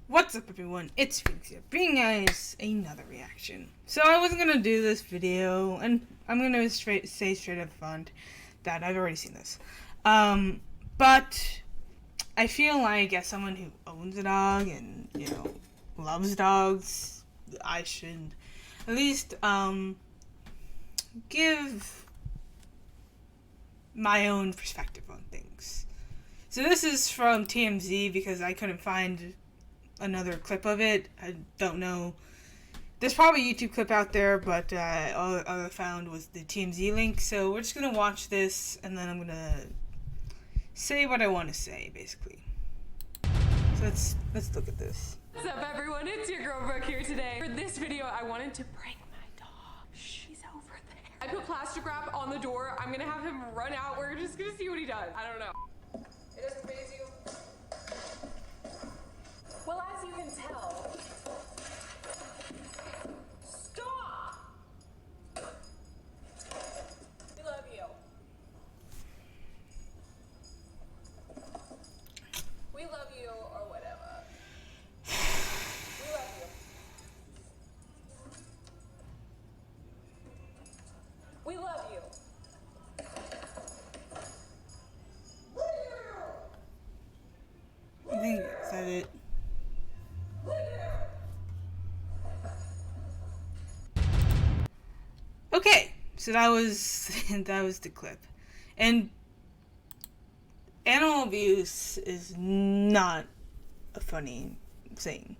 What's up, everyone? It's Felix here, bringing you guys another reaction. So I wasn't gonna do this video, and I'm gonna say straight up front that I've already seen this. But I feel like as someone who owns a dog and loves dogs, I should at least give my own perspective on things. So this is from TMZ because I couldn't find another clip of it. I don't know. There's probably a YouTube clip out there, but all I found was the TMZ link. So we're just gonna watch this, and then I'm gonna say what I want to say, basically. So let's look at this. What's up, everyone? It's your girl Brooke here today. For this video, I wanted to prank my dog. She's over there. I put plastic wrap on the door. I'm gonna have him run out. We're just gonna see what he does. I don't know. It doesn't faze you. Well, as you can tell, stop! We love you. We love you, or whatever. We love you. We love you. I think is that it. Okay, so that was the clip, and animal abuse is not a funny thing,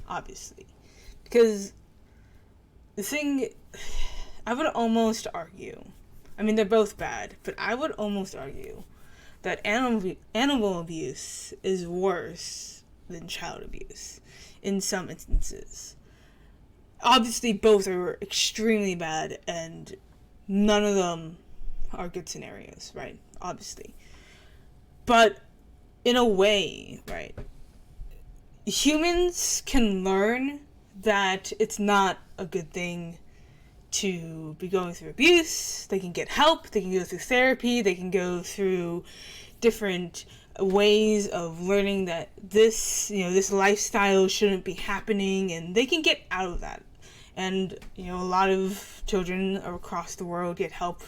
obviously, because the thing, I would almost argue, I mean they're both bad, but I would almost argue that animal abuse is worse than child abuse in some instances. Obviously, both are extremely bad, and none of them are good scenarios, right? Obviously. But in a way, right, humans can learn that it's not a good thing to be going through abuse. They can get help, they can go through therapy, they can go through different ways of learning that this lifestyle shouldn't be happening, and they can get out of that. And a lot of children across the world get help.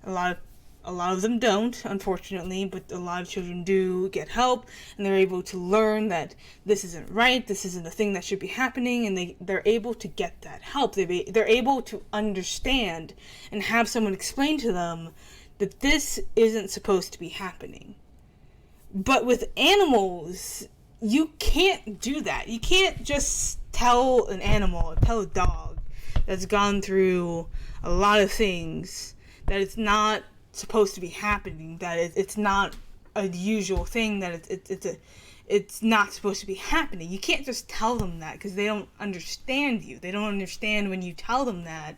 A lot of them don't, unfortunately, but a lot of children do get help, and they're able to learn that this isn't right, this isn't a thing that should be happening, and they're able to get that help. They're able to understand and have someone explain to them that this isn't supposed to be happening. But with animals, you can't do that. You can't just tell a dog that's gone through a lot of things that it's not supposed to be happening, that it's not a usual thing, that it's not supposed to be happening. You can't just tell them that, because they don't understand you. They don't understand when you tell them that.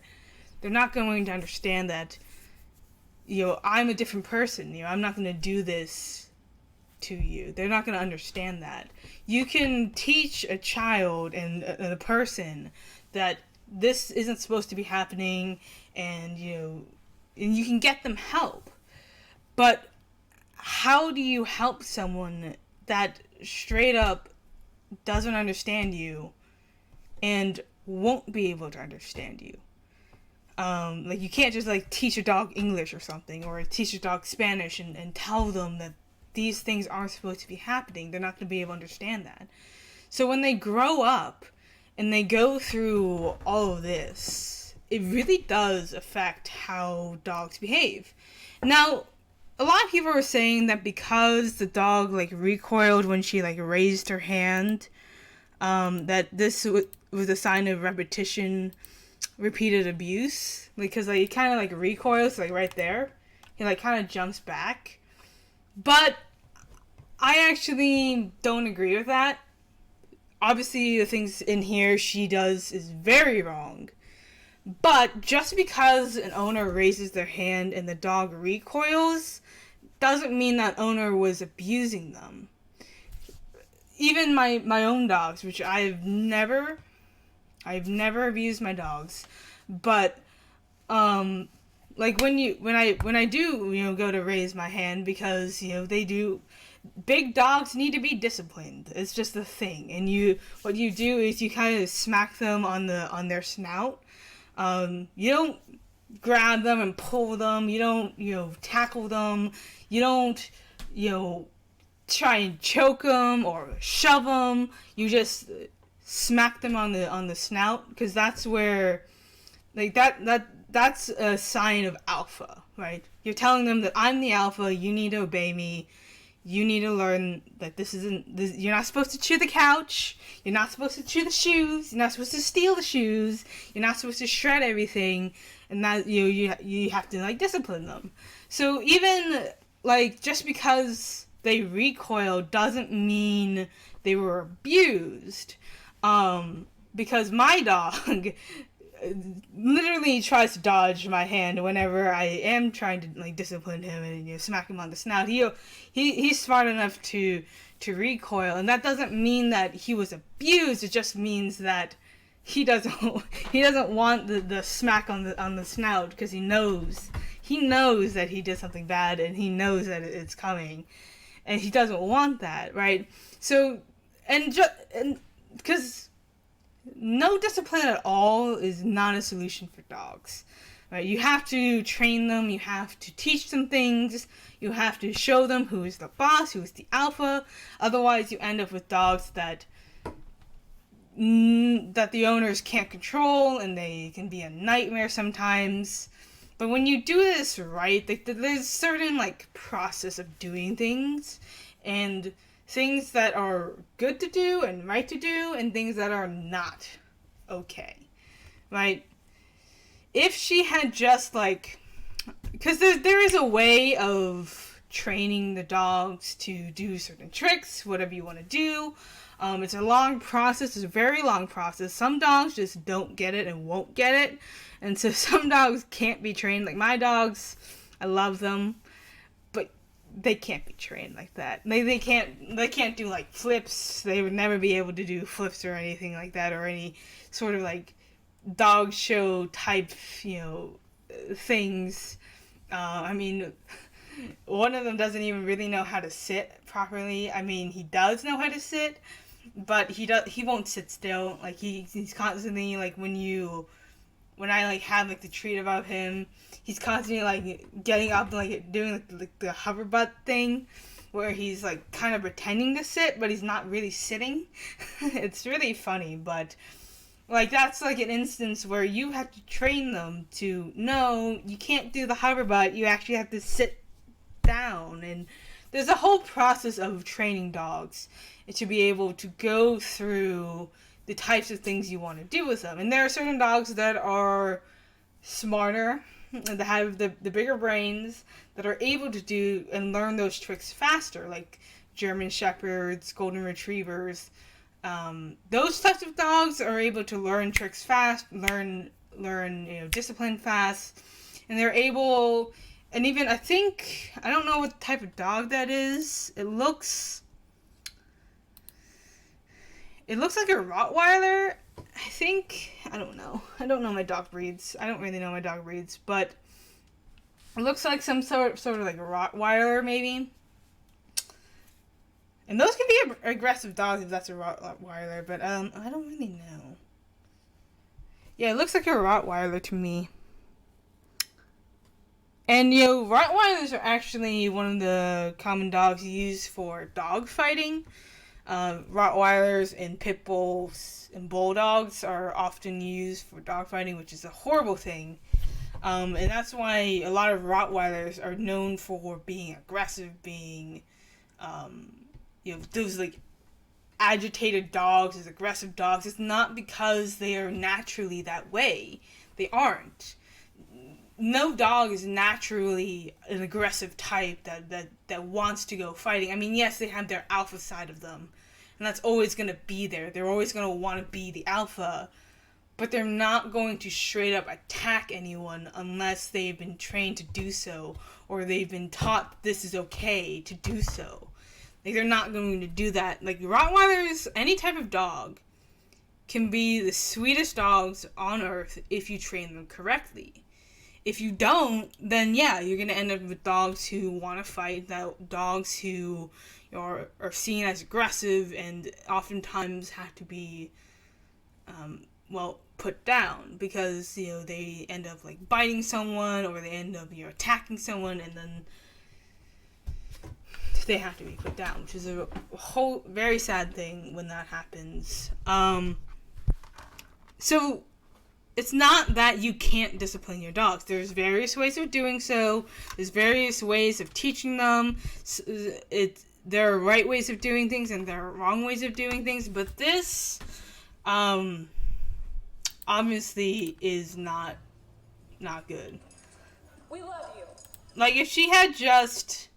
They're not going to understand that, I'm a different person. I'm not going to do this to you. They're not going to understand that. You can teach a child and a person that this isn't supposed to be happening, and you can get them help. But how do you help someone that straight up doesn't understand you and won't be able to understand you? You can't just teach a dog English or something, or teach a dog Spanish and tell them that these things aren't supposed to be happening. They're not going to be able to understand that. So when they grow up and they go through all of this, it really does affect how dogs behave. Now, a lot of people are saying that because the dog recoiled when she raised her hand, that this was a sign of repeated abuse, because he kind of recoils right there. He kind of jumps back. But I actually don't agree with that. Obviously, the things in here she does is very wrong. But just because an owner raises their hand and the dog recoils doesn't mean that owner was abusing them. Even my own dogs, which I've never abused my dogs, but like when I do, go to raise my hand, because they do, big dogs need to be disciplined. It's just a thing. And what you do is you kind of smack them on their snout. You don't grab them and pull them. You don't tackle them. You don't try and choke them or shove them. You just smack them on the snout, because that's where, like, that's a sign of alpha, right? You're telling them that I'm the alpha. You need to obey me. You need to learn that you're not supposed to chew the couch. You're not supposed to chew the shoes. You're not supposed to steal the shoes. You're not supposed to shred everything. And that you have to, like, discipline them. So even, like, just because they recoil doesn't mean they were abused. Because my dog literally tries to dodge my hand whenever I am trying to, like, discipline him and smack him on the snout. He's smart enough to recoil, and that doesn't mean that he was abused. It just means that he doesn't want the smack on the snout, because he knows that he did something bad, and he knows that it's coming, and he doesn't want that, right? So and because no discipline at all is not a solution for dogs, right? You have to train them. You have to teach them things. You have to show them who is the boss, who is the alpha. Otherwise, you end up with dogs that the owners can't control, and they can be a nightmare sometimes. But when you do this right, there's certain, like, process of doing things, and things that are good to do and right to do, and things that are not okay, right? If she had just, like, because there is a way of training the dogs to do certain tricks, whatever you want to do. It's a long process. It's a very long process. Some dogs just don't get it and won't get it, and so some dogs can't be trained. Like my dogs, I love them, they can't be trained like that. They can't do, like, flips. They would never be able to do flips or anything like that, or any sort of, like, dog show type, things. I mean, one of them doesn't even really know how to sit properly. I mean, he does know how to sit, but he won't sit still. Like, he's constantly, like, when I, like, have, like, the treat above him, he's constantly, like, getting up and, like, doing, like, the hover butt thing, where he's, like, kind of pretending to sit, but he's not really sitting. It's really funny, but, like, that's, like, an instance where you have to train them to, no, you can't do the hover butt, you actually have to sit down, and there's a whole process of training dogs to be able to go through the types of things you want to do with them. And there are certain dogs that are smarter, that have the bigger brains, that are able to do and learn those tricks faster, like German Shepherds, Golden Retrievers. Those types of dogs are able to learn tricks fast, learn discipline fast, and they're able, and even I don't know what type of dog that is. It looks like a Rottweiler. I don't know. I don't know my dog breeds. I don't really know my dog breeds, but it looks like some sort of like a Rottweiler, maybe. And those can be aggressive dogs if that's a Rottweiler, but I don't really know. Yeah, it looks like a Rottweiler to me. And, Rottweilers are actually one of the common dogs used for dog fighting. Rottweilers and pit bulls and bulldogs are often used for dogfighting, which is a horrible thing. And that's why a lot of Rottweilers are known for being aggressive, being, those, like, agitated dogs, those aggressive dogs. It's not because they are naturally that way. They aren't. No dog is naturally an aggressive type that wants to go fighting. I mean, yes, they have their alpha side of them, and that's always going to be there. They're always going to want to be the alpha, but they're not going to straight up attack anyone unless they've been trained to do so, or they've been taught this is okay to do so. Like, they're not going to do that. Like, Rottweilers, any type of dog, can be the sweetest dogs on earth if you train them correctly. If you don't, then yeah, you're gonna end up with dogs who want to fight, that dogs who are seen as aggressive and oftentimes have to be, put down because, they end up like biting someone or they end up, attacking someone, and then they have to be put down, which is a whole very sad thing when that happens. So it's not that you can't discipline your dogs. There's various ways of doing so. There's various ways of teaching them. There are right ways of doing things and there are wrong ways of doing things. But this, obviously, is not good. We love you. Like, if she had just,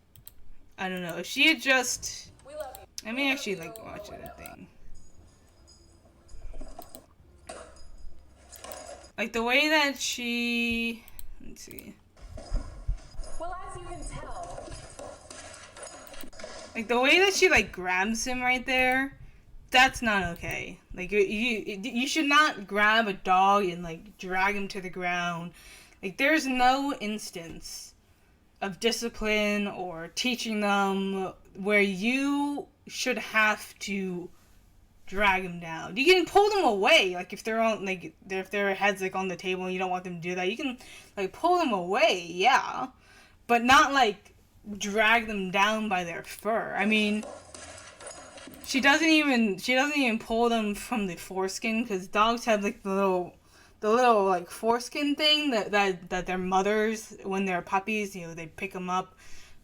I don't know, if she had just, We love you. I may actually like watch the thing. Like, the way that she... Let's see. Well, as you can tell... Like, the way that she, like, grabs him right there, that's not okay. Like, you should not grab a dog and, like, drag him to the ground. Like, there's no instance of discipline or teaching them where you should have to drag them down. You can pull them away, like if they're on, like if their head's like on the table and you don't want them to do that, you can like pull them away, yeah, but not like drag them down by their fur. I mean, she doesn't even pull them from the foreskin, because dogs have like the little like foreskin thing that their mothers, when they're puppies, they pick them up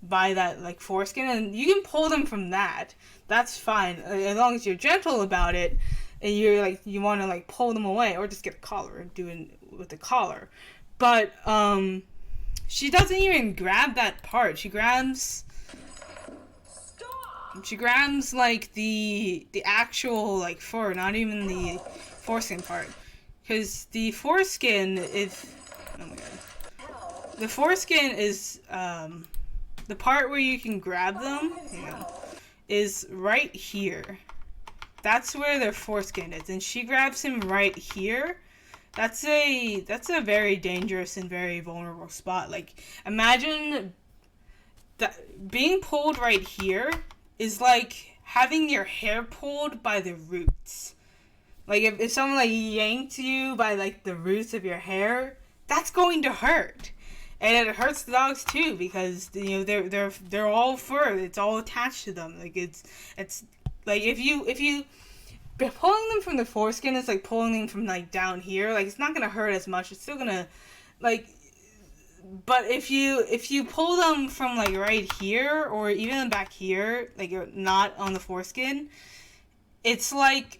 by that like foreskin, and you can pull them from that. That's fine, as long as you're gentle about it and you're like, you want to like pull them away, or just get a collar and do it with the collar. But she doesn't even grab that part. She grabs like the actual like fur, not even the foreskin part, because the foreskin is, oh my god, the foreskin is the part where you can grab them, is right here. That's where their foreskin is, and she grabs him right here. That's a very dangerous and very vulnerable spot. Like, imagine that being pulled right here is like having your hair pulled by the roots. Like, if someone like yanked you by like the roots of your hair, that's going to hurt. And it hurts the dogs too, because they're all fur. It's all attached to them. Like, it's like if you pulling them from the foreskin, it's like pulling them from like down here. Like, it's not gonna hurt as much. It's still gonna like, but if you pull them from like right here or even back here, like you're not on the foreskin, it's like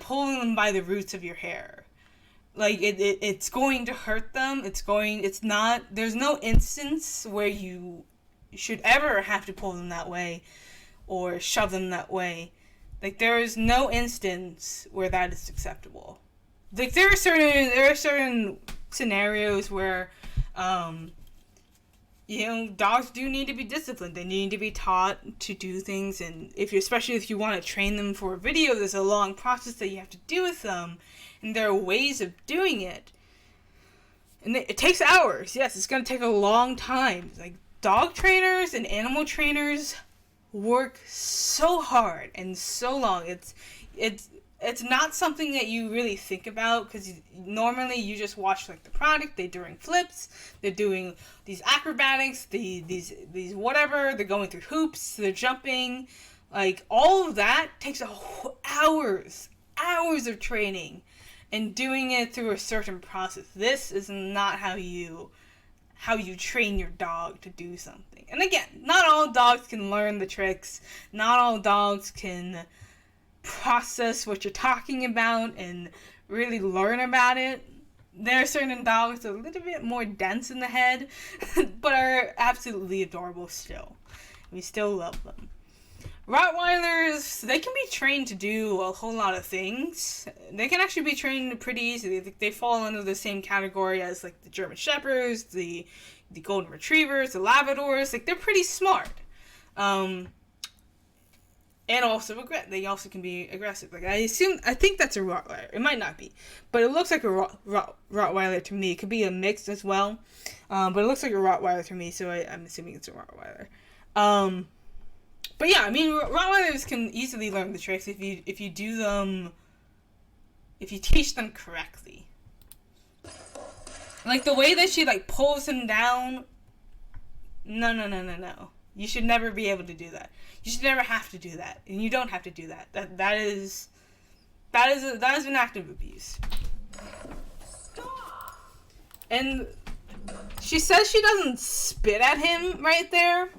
pulling them by the roots of your hair. Like, it's going to hurt them. There's no instance where you should ever have to pull them that way or shove them that way. Like, there is no instance where that is acceptable. Like, there are certain scenarios where, dogs do need to be disciplined. They need to be taught to do things, and especially if you want to train them for a video, there's a long process that you have to do with them. And there are ways of doing it. And it takes hours. Yes, it's going to take a long time. Like, dog trainers and animal trainers work so hard and so long. It's not something that you really think about, because normally you just watch like the product. They're doing flips. They're doing these acrobatics. These whatever. They're going through hoops. They're jumping. Like, all of that takes hours of training. And doing it through a certain process. This is not how you train your dog to do something. And again, not all dogs can learn the tricks. Not all dogs can process what you're talking about and really learn about it. There are certain dogs that are a little bit more dense in the head, but are absolutely adorable still. We still love them. Rottweilers, they can be trained to do a whole lot of things. They can actually be trained pretty easily. They fall under the same category as like the German Shepherds, the Golden Retrievers, the Labradors. Like, they're pretty smart. And also they also can be aggressive. Like I think that's a Rottweiler. It might not be, but it looks like a Rottweiler to me. It could be a mix as well, but it looks like a Rottweiler to me. So I'm assuming it's a Rottweiler. But yeah, I mean Rottweilers can easily learn the tricks if you teach them correctly. Like the way that she like pulls him down. No. You should never be able to do that. You should never have to do that, and you don't have to do that. That is an act of abuse. Stop. And she says she doesn't spit at him right there,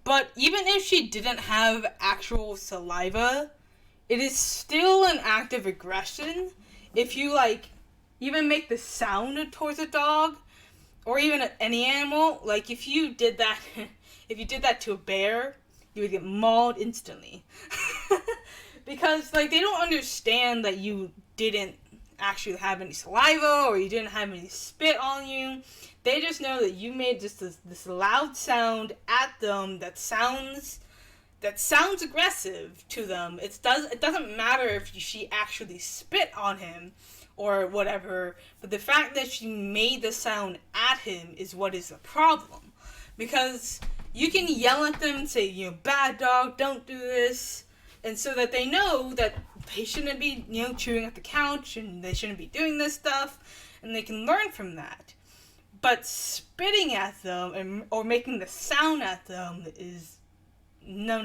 but even if she didn't have actual saliva, it is still an act of aggression if you like even make the sound towards a dog or even any animal. Like if you did that to a bear, you would get mauled instantly. Because like they don't understand that you didn't actually have any saliva or you didn't have any spit on you. They just know that you made just this loud sound at them that sounds aggressive to them. It doesn't matter if she actually spit on him or whatever, but the fact that she made the sound at him is what is the problem. Because you can yell at them and say, bad dog, don't do this, and so that they know that they shouldn't be, chewing at the couch and they shouldn't be doing this stuff, and they can learn from that. But spitting at them or making the sound at them is no.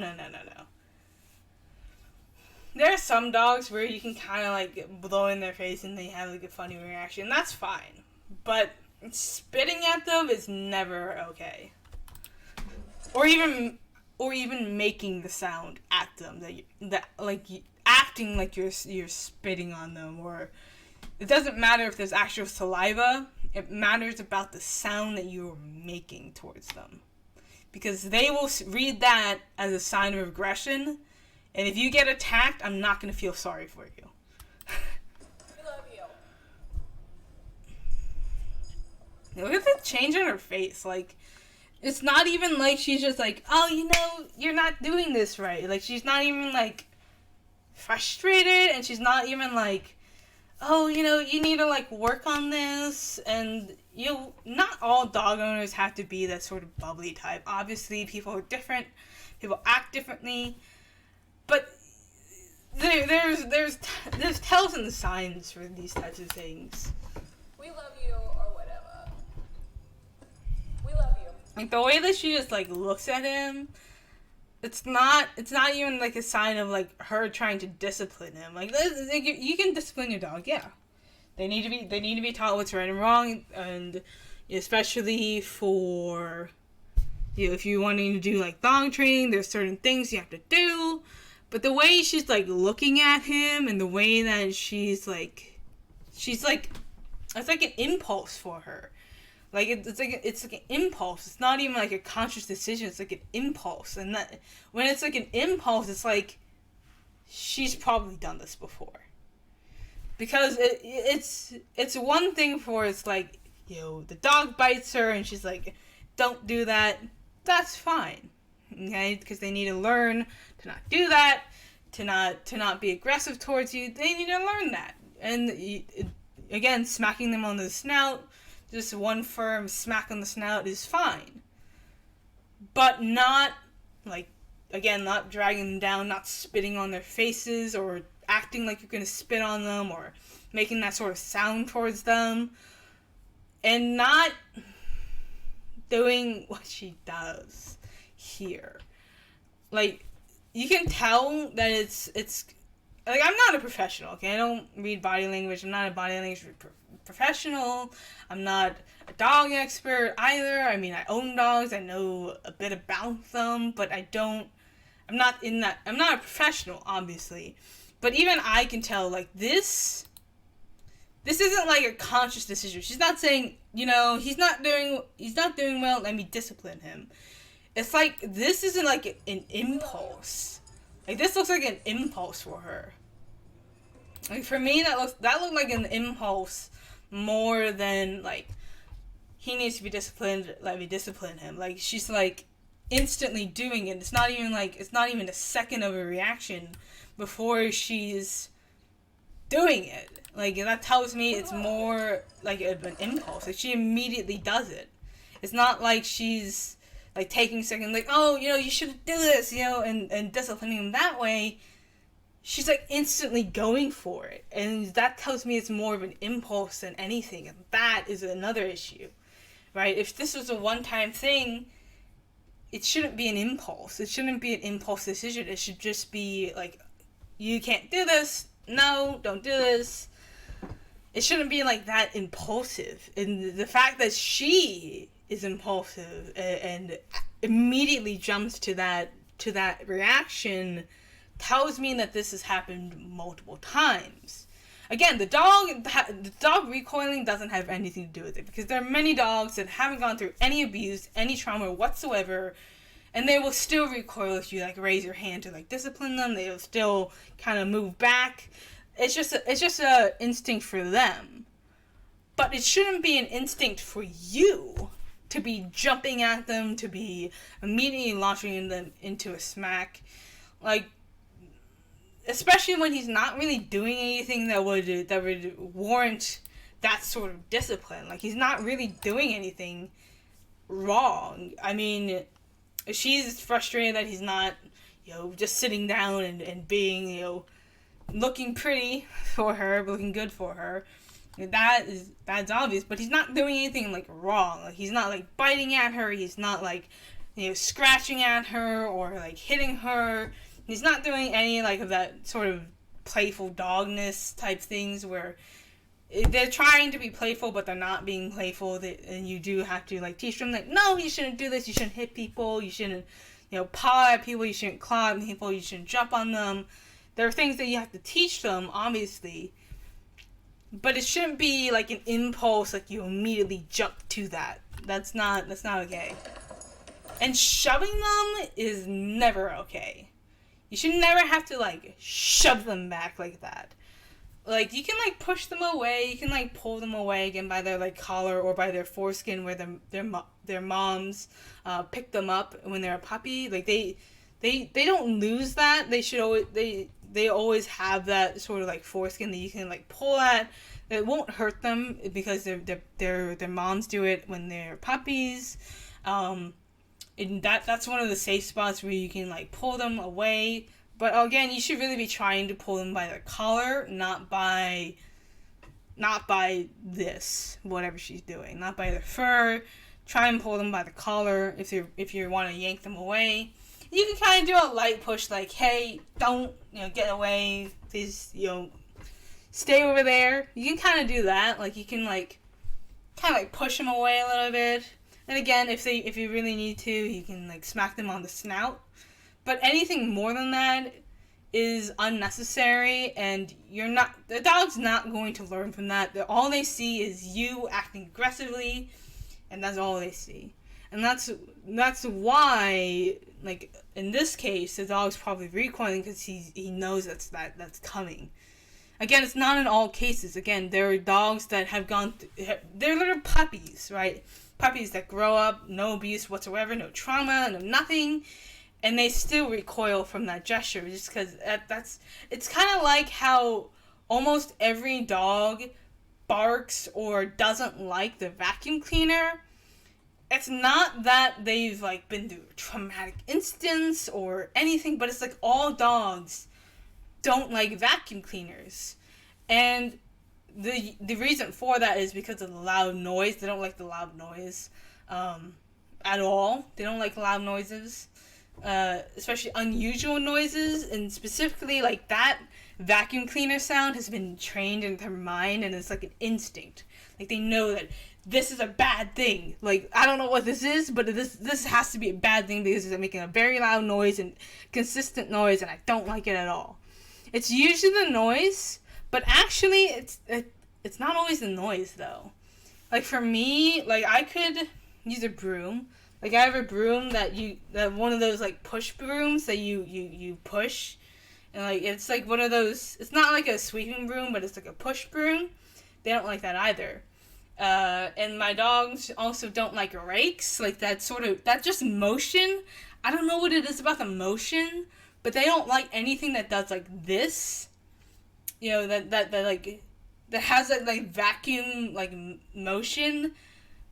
There are some dogs where you can kind of like blow in their face and they have like a funny reaction. That's fine. But spitting at them is never okay. Or even making the sound at them that acting like you're spitting on them. Or it doesn't matter if there's actual saliva. It matters about the sound that you're making towards them, because they will read that as a sign of aggression. And if you get attacked, I'm not going to feel sorry for you. We love you. Look at the change in her face. Like, it's not even like she's just like, oh, you're not doing this right. Like, she's not even, like, frustrated. And she's not even like, oh, you need to, like, work on this. And, not all dog owners have to be that sort of bubbly type. Obviously, people are different. People act differently. But there's tells and signs for these types of things. We love you or whatever. We love you. Like the way that she just like looks at him, it's not even like a sign of like her trying to discipline him. Like you can discipline your dog, yeah. They need to be taught what's right and wrong, and especially for if you're wanting to do like dog training, there's certain things you have to do. But the way she's, like, looking at him and the way that she's like, it's like an impulse for her. Like, it's like an impulse. It's not even, like, a conscious decision. It's like an impulse. And that when it's, like, an impulse, it's like she's probably done this before. Because it's one thing for it's like, the dog bites her and she's like, don't do that. That's fine. Okay? Because they need to learn to not do that, to not be aggressive towards you. They need to learn that. And again, smacking them on the snout, just one firm smack on the snout is fine. But not, like, again, not dragging them down, not spitting on their faces or acting like you're going to spit on them or making that sort of sound towards them. And not doing what she does here. Like, you can tell that it's like, I'm not a professional, okay? I don't read body language. I'm not a body language professional. I'm not a dog expert either. I mean, I own dogs. I know a bit about them, but I'm not a professional, obviously. But even I can tell, like, this isn't like a conscious decision. She's not saying, he's not doing well, let me discipline him. It's like, this isn't like an impulse. Like, this looks like an impulse for her. Like, for me, that looked like an impulse more than, like, he needs to be disciplined, let me discipline him. Like, she's like, instantly doing it. It's not even a second of a reaction before she's doing it. Like, that tells me it's more like an impulse. Like, she immediately does it. It's not like she's like taking a second, like, oh, you should do this, and disciplining him that way. She's like instantly going for it, and that tells me it's more of an impulse than anything, and that is another issue, right? If this was a one-time thing, it shouldn't be an impulse. It shouldn't be an impulse decision. It should just be like, you can't do this. No, don't do this. It shouldn't be like that impulsive. And the fact that she is impulsive and immediately jumps to that reaction tells me that this has happened multiple times. Again, the dog recoiling doesn't have anything to do with it, because there are many dogs that haven't gone through any abuse, any trauma whatsoever, and they will still recoil if you like raise your hand to like discipline them. They will still kind of move back. It's just a instinct for them, but it shouldn't be an instinct for you to be jumping at them, to be immediately launching them into a smack, like. Especially when he's not really doing anything that would warrant that sort of discipline. Like, he's not really doing anything wrong. I mean, she's frustrated that he's not, just sitting down and being, looking pretty for her, looking good for her. That's obvious, but he's not doing anything, like, wrong. Like, he's not, like, biting at her. He's not, like, scratching at her or, like, hitting her. He's not doing any, like, of that sort of playful dogness type things where they're trying to be playful, but they're not being playful. And you do have to, like, teach them, like, no, you shouldn't do this. You shouldn't hit people. You shouldn't, paw at people. You shouldn't claw at people. You shouldn't jump on them. There are things that you have to teach them, obviously. But it shouldn't be, like, an impulse, like, you immediately jump to that. That's not okay. And shoving them is never okay. You should never have to, like, shove them back like that. Like, you can, like, push them away. You can, like, pull them away again by their, like, collar or by their foreskin where their moms pick them up when they're a puppy. Like, they don't lose that. They should always, they always have that sort of, like, foreskin that you can, like, pull at. It won't hurt them because their moms do it when they're puppies. And that's one of the safe spots where you can, like, pull them away. But again, you should really be trying to pull them by their collar, not by this, whatever she's doing. Not by their fur. Try and pull them by the collar if you want to yank them away. You can kind of do a light push, like, hey, don't, get away. Please, stay over there. You can kind of do that. Like, you can, like, kind of, like, push them away a little bit. And again, if you really need to, you can, like, smack them on the snout. But anything more than that is unnecessary, and the dog's not going to learn from that. All they see is you acting aggressively, and that's all they see. And that's why, like, in this case, the dog's probably recoiling because he knows that's coming. Again, it's not in all cases. Again, there are dogs that have they're little puppies, right? Puppies that grow up, no abuse whatsoever, no trauma, no nothing, and they still recoil from that gesture just because it's kind of like how almost every dog barks or doesn't like the vacuum cleaner. It's not that they've, like, been through a traumatic instance or anything, but it's like all dogs don't like vacuum cleaners. And the reason for that is because of the loud noise. They don't like the loud noise at all. They don't like loud noises, especially unusual noises. And specifically, like, that vacuum cleaner sound has been trained in their mind, and it's like an instinct. Like, they know that this is a bad thing. Like, I don't know what this is, but this has to be a bad thing because it's making a very loud noise and consistent noise, and I don't like it at all. It's usually the noise, but actually it's not always the noise, though. Like, for me, like, I could use a broom. Like, I have a broom that one of those, like, push brooms that you push. And, like, it's, like, one of those, it's not like a sweeping broom, but it's, like, a push broom. They don't like that either. And my dogs also don't like rakes, like that just motion. I don't know what it is about the motion, but they don't like anything that does like this. You know, that like, that has that like vacuum like motion.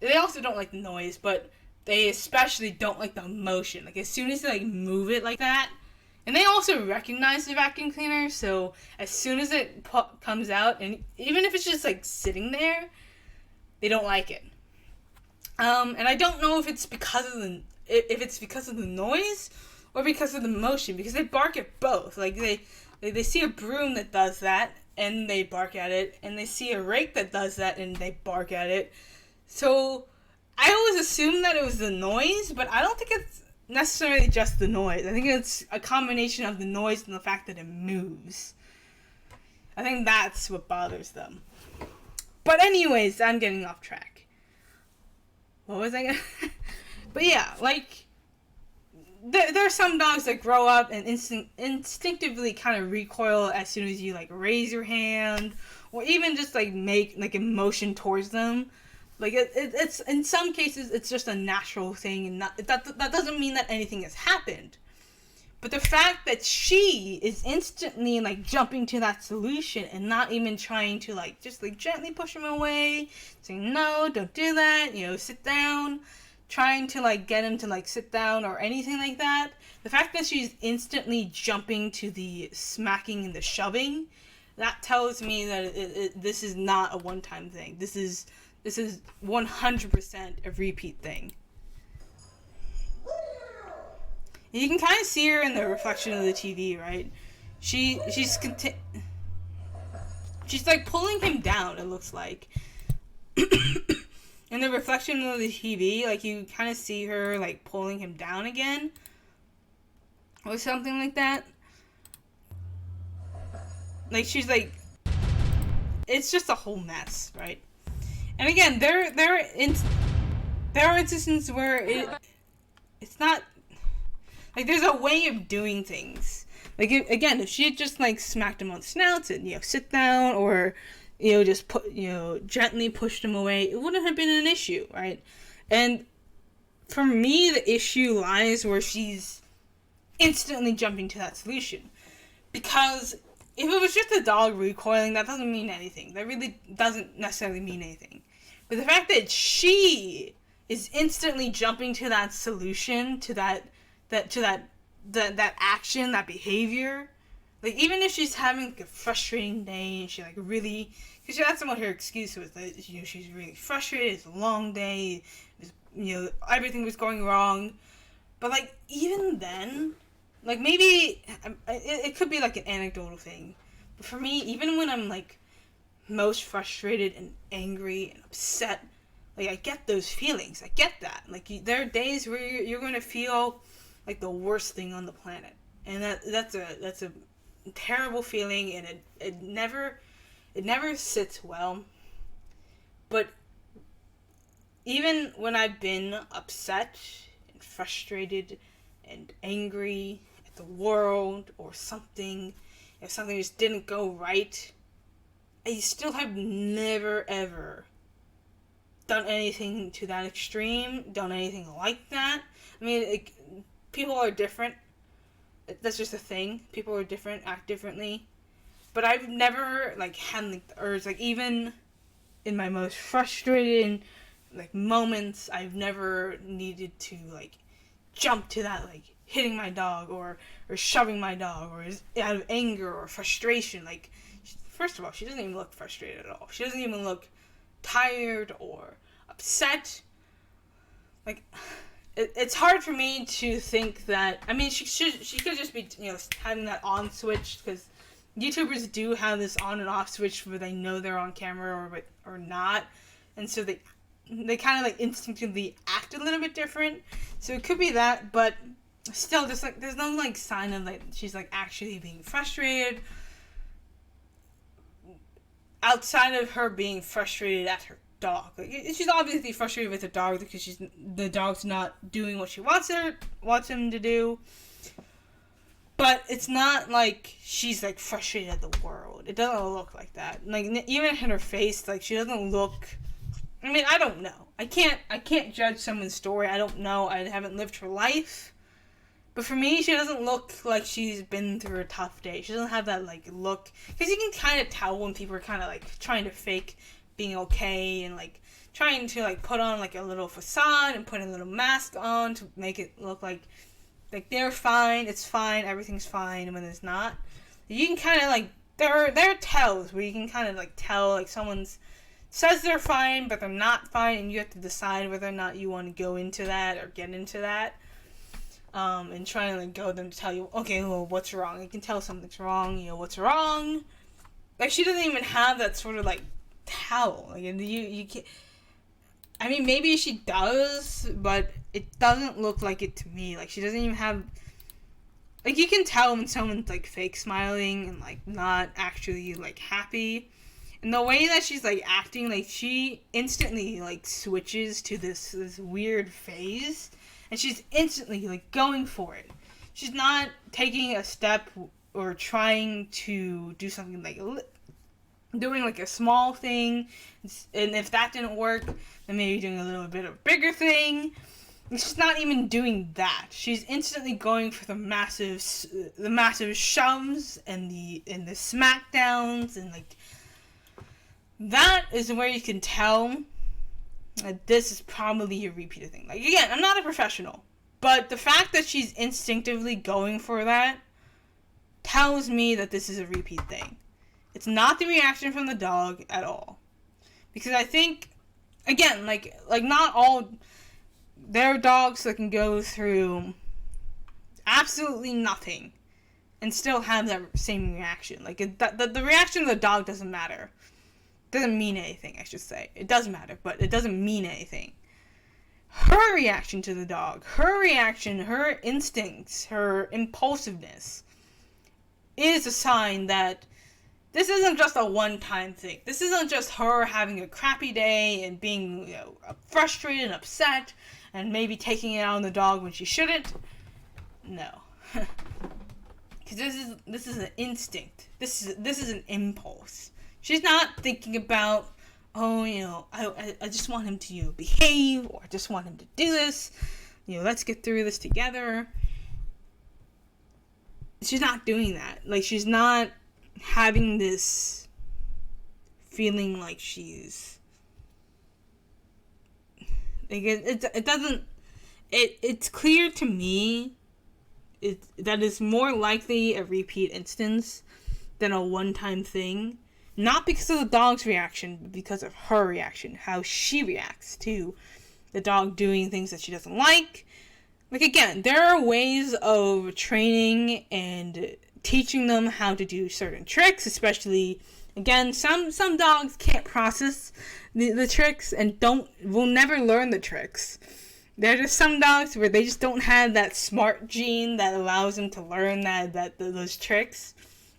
They also don't like the noise, but they especially don't like the motion. Like as soon as they like move it like that, and they also recognize the vacuum cleaner. So as soon as it comes out, and even if it's just like sitting there, they don't like it. And I don't know if it's because of the noise or because of the motion, because they bark at both. Like they see a broom that does that and they bark at it, and they see a rake that does that and they bark at it. So I always assumed that it was the noise, but I don't think it's necessarily just the noise. I think it's a combination of the noise and the fact that it moves. I think that's what bothers them. But anyways, I'm getting off track. What was I gonna... But yeah, like, there are some dogs that grow up and instinctively kind of recoil as soon as you, like, raise your hand, or even just, like, make, like, a motion towards them. Like, it's in some cases, it's just a natural thing, and that doesn't mean that anything has happened. But the fact that she is instantly, like, jumping to that solution and not even trying to, like, just, like, gently push him away, saying, no, don't do that, you know, sit down, trying to, like, get him to, like, sit down or anything like that. The fact that she's instantly jumping to the smacking and the shoving, that tells me that this is not a one-time thing. This is 100% a repeat thing. You can kind of see her in the reflection of the TV, right? She's like pulling him down, it looks like. In the reflection of the TV, like you kind of see her like pulling him down again. Or something like that. Like she's like, it's just a whole mess, right? And again, there are instances where it's not, like, there's a way of doing things. Like, again, if she had just, like, smacked him on the snout and, you know, sit down, or, you know, just gently pushed him away, it wouldn't have been an issue, right? And for me, the issue lies where she's instantly jumping to that solution. Because if it was just a dog recoiling, that doesn't mean anything. That really doesn't necessarily mean anything. But the fact that she is instantly jumping to that solution, to that action, that behavior, like, even if she's having like a frustrating day and she like really, because that's what her excuse was, that, you know, she's really frustrated, it's a long day, you know, everything was going wrong, but like, even then, like, maybe it could be like an anecdotal thing, but for me, even when I'm like most frustrated and angry and upset, like, I get those feelings, I get that, like, there are days where you're going to feel like the worst thing on the planet, and that's a terrible feeling, and it never sits well. But even when I've been upset and frustrated and angry at the world or something, if something just didn't go right, I still have never ever done anything to that extreme, done anything like that. I mean, people are different. That's just a thing. People are different, act differently. But I've never, like, had, like, the urge, like, even in my most frustrated, like, moments, I've never needed to, like, jump to that, like, hitting my dog, or shoving my dog, or out of anger or frustration. Like, first of all, she doesn't even look frustrated at all. She doesn't even look tired or upset. Like, it's hard for me to think that, I mean, she could just be, you know, having that on switch, because YouTubers do have this on and off switch where they know they're on camera or not, and so they kind of, like, instinctively act a little bit different, so it could be that, but still, just, like, there's no, like, sign of, like, she's, like, actually being frustrated, outside of her being frustrated at her dog. Like, she's obviously frustrated with the dog because the dog's not doing what she wants him to do. But it's not like she's, like, frustrated at the world. It doesn't look like that. Like, even in her face, like, she doesn't look I mean, I don't know. I can't judge someone's story. I don't know. I haven't lived her life. But for me, she doesn't look like she's been through a tough day. She doesn't have that, like, look. Because you can kind of tell when people are kind of, like, trying to fake being okay and, like, trying to, like, put on, like, a little facade and put a little mask on to make it look like they're fine, it's fine, everything's fine, when it's not. You can kind of, like, there are tells where you can kind of, like, tell, like, someone's says they're fine, but they're not fine, and you have to decide whether or not you want to go into that or get into that. And trying to, like, go them to tell you, okay, well, what's wrong? You can tell something's wrong, you know, what's wrong. Like, she doesn't even have that sort of, like, towel. Like, you can't, I mean, maybe she does, but it doesn't look like it to me. Like, she doesn't even have, like, you can tell when someone's, like, fake smiling and, like, not actually, like, happy. And the way that she's, like, acting, like, she instantly, like, switches to this weird phase. And she's instantly, like, going for it. She's not taking a step or trying to do something, like, doing, like, a small thing. And if that didn't work, then maybe doing a little bit of a bigger thing. And she's not even doing that. She's instantly going for the massive shoves and the smackdowns. And, like, that is where you can tell this is probably a repeated thing. Like, again, I'm not a professional, but the fact that she's instinctively going for that tells me that this is a repeat thing. It's not the reaction from the dog at all. Because I think, again, like not all, there are dogs that can go through absolutely nothing and still have that same reaction. Like, the reaction of the dog doesn't matter. Doesn't mean anything, I should say. It does matter, but it doesn't mean anything. Her reaction to the dog, her reaction, her instincts, her impulsiveness is a sign that this isn't just a one-time thing. This isn't just her having a crappy day and being, you know, frustrated and upset and maybe taking it out on the dog when she shouldn't. No. Because this is an instinct. This is an impulse. She's not thinking about, oh, you know, I just want him to, you know, behave, or I just want him to do this, you know, let's get through this together. She's not doing that. Like, she's not having this feeling like she's, like, it doesn't, it's clear to me that it's more likely a repeat instance than a one-time thing. Not because of the dog's reaction, but because of her reaction. How she reacts to the dog doing things that she doesn't like. Like, again, there are ways of training and teaching them how to do certain tricks, especially, again, some dogs can't process the tricks and will never learn the tricks. There are just some dogs where they just don't have that smart gene that allows them to learn those tricks.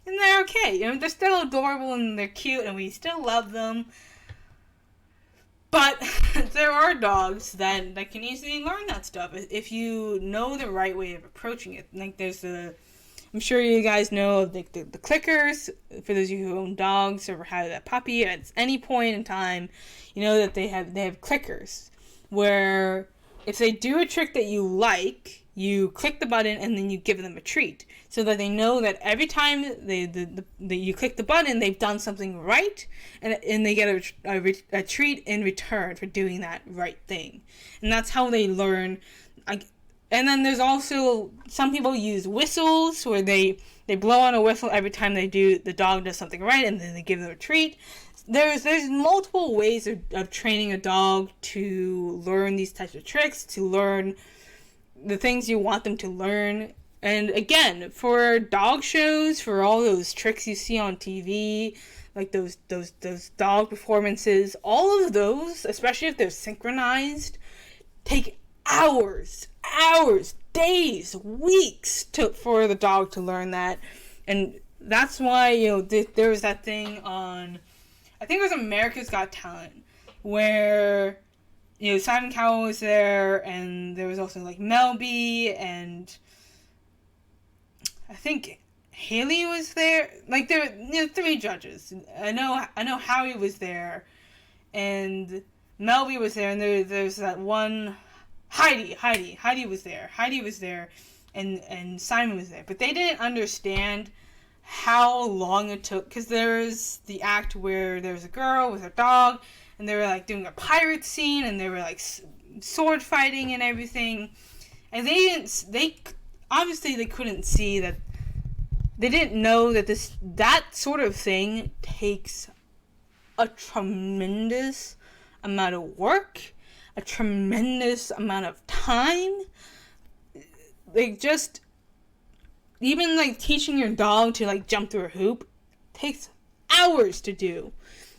And they're okay. You know, they're still adorable and they're cute and we still love them. But there are dogs that can easily learn that stuff if you know the right way of approaching it. Like, I'm sure you guys know the clickers. For those of you who own dogs or have that puppy, at any point in time, you know that they have clickers where if they do a trick that you like, you click the button and then you give them a treat, so that they know that every time you click the button, they've done something right, and they get a treat in return for doing that right thing. And that's how they learn. And then there's also, some people use whistles, where they blow on a whistle every time the dog does something right, and then they give them a treat. There's multiple ways of training a dog to learn these types of tricks, to learn the things you want them to learn. And again, for dog shows, for all those tricks you see on TV, like those dog performances, all of those, especially if they're synchronized, take hours, days, weeks for the dog to learn that. And that's why, you know, there was that thing on, I think it was America's Got Talent, where, you know, Simon Cowell was there, and there was also, like, Mel B, and I think Haley was there. Like, there were, you know, 3 judges. I know Howie was there, and Melby was there, and there's that one Heidi was there. Heidi was there, and Simon was there. But they didn't understand how long it took, because there's the act where there was a girl with her dog, and they were like doing a pirate scene, and they were like sword fighting and everything, and they obviously they couldn't see that. They didn't know that that sort of thing takes a tremendous amount of work, a tremendous amount of time. Like, just even like teaching your dog to like jump through a hoop takes hours to do,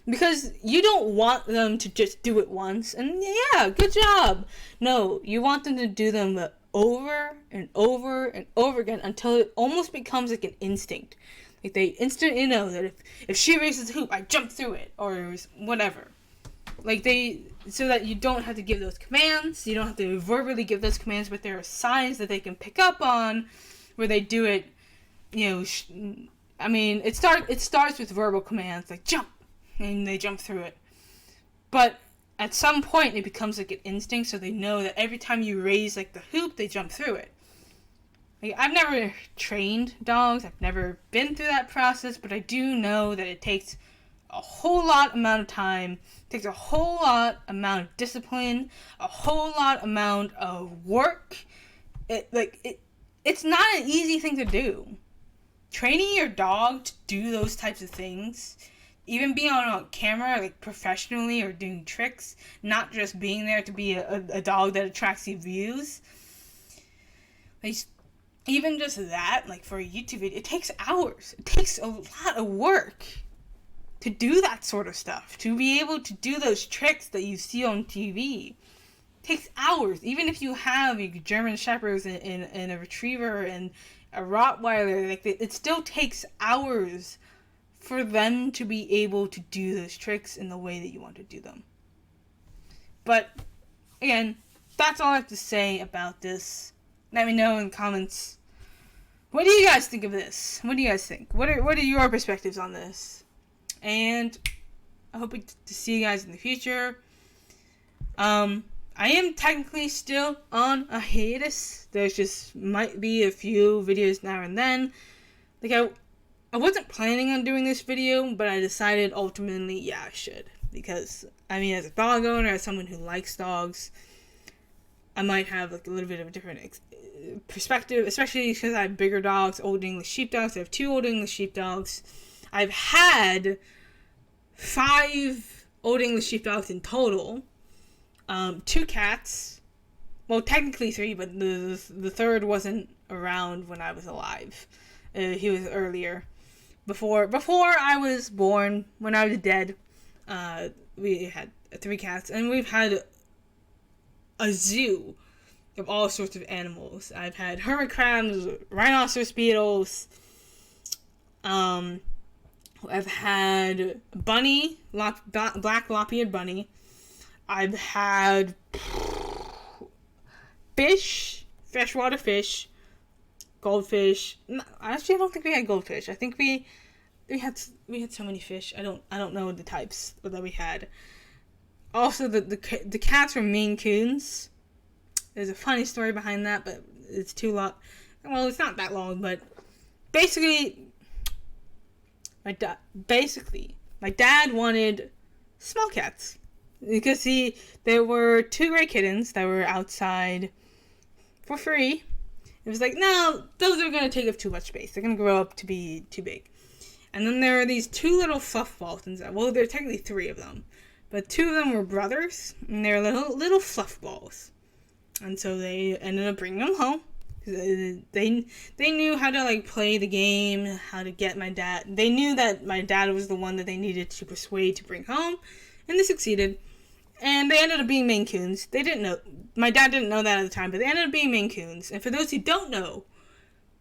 because you don't want them to just do it once and yeah, good job. No, you want them to do them over and over and over again until it almost becomes like an instinct. Like, they instantly know that if she raises the hoop, I jump through it, or whatever. Like, so that you don't have to give those commands, you don't have to verbally give those commands, but there are signs that they can pick up on where they do it, I mean, it starts with verbal commands, like jump, and they jump through it. But at some point, it becomes like an instinct, so they know that every time you raise like the hoop, they jump through it. Like, I've never trained dogs, I've never been through that process, but I do know that it takes a whole lot amount of time, it takes a whole lot amount of discipline, a whole lot amount of work. It's not an easy thing to do. Training your dog to do those types of things, even being on camera, like professionally, or doing tricks, not just being there to be a dog that attracts you views. Like, even just that, like for a YouTube video, it takes hours. It takes a lot of work to do that sort of stuff. To be able to do those tricks that you see on TV. It takes hours. Even if you have German Shepherds and a Retriever and a Rottweiler, like, it still takes hours for them to be able to do those tricks in the way that you want to do them. But, again, that's all I have to say about this. Let me know in the comments, what do you guys think of this? What do you guys think? What are your perspectives on this? And I hope to see you guys in the future. I am technically still on a hiatus. There's just might be a few videos now and then. Like, I wasn't planning on doing this video, but I decided ultimately, yeah, I should. Because, I mean, as a dog owner, as someone who likes dogs, I might have like a little bit of a different perspective, especially because I have bigger dogs, Old English Sheepdogs. I have 2 Old English Sheepdogs. I've had 5 Old English Sheepdogs in total. 2 cats. Well, technically 3, but the third wasn't around when I was alive. He was earlier. Before I was born, when I was dead, we had 3 cats, and we've had a zoo of all sorts of animals. I've had hermit crabs, rhinoceros beetles. I've had bunny, black lop-eared bunny. I've had fish, freshwater fish, goldfish. Actually, I don't think we had goldfish. I think we had so many fish. I don't know the types that we had. Also, the cats were Maine Coons. There's a funny story behind that, but it's too long. Well, it's not that long, but basically, my dad wanted small cats because there were 2 gray kittens that were outside for free. It was like, no, those are going to take up too much space. They're going to grow up to be too big. And then there are these 2 little fluff balls inside. Well, there are technically 3 of them. But 2 of them were brothers, and they're little fluff balls. And so they ended up bringing them home. They knew how to, like, play the game, how to get my dad. They knew that my dad was the one that they needed to persuade to bring home, and they succeeded. And they ended up being Maine Coons. They didn't know. My dad didn't know that at the time, but they ended up being Maine Coons. And for those who don't know,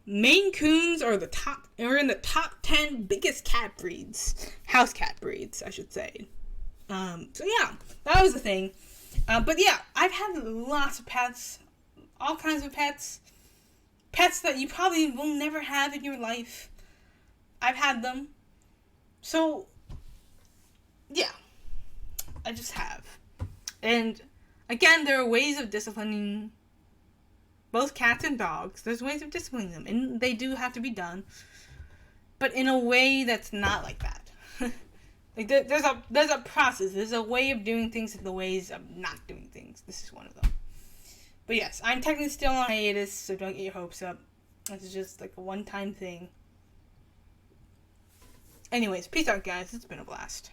Maine Coons are in the top 10 biggest cat breeds. House cat breeds, I should say. So yeah, that was the thing. But yeah, I've had lots of pets, all kinds of pets that you probably will never have in your life. I've had them. So, yeah, I just have. And again, there are ways of disciplining both cats and dogs. There's ways of disciplining them, and they do have to be done, but in a way that's not like that. Like there's a process. There's a way of doing things and the ways of not doing things. This is one of them. But yes, I'm technically still on hiatus, so don't get your hopes up. This is just like a one-time thing. Anyways, peace out, guys. It's been a blast.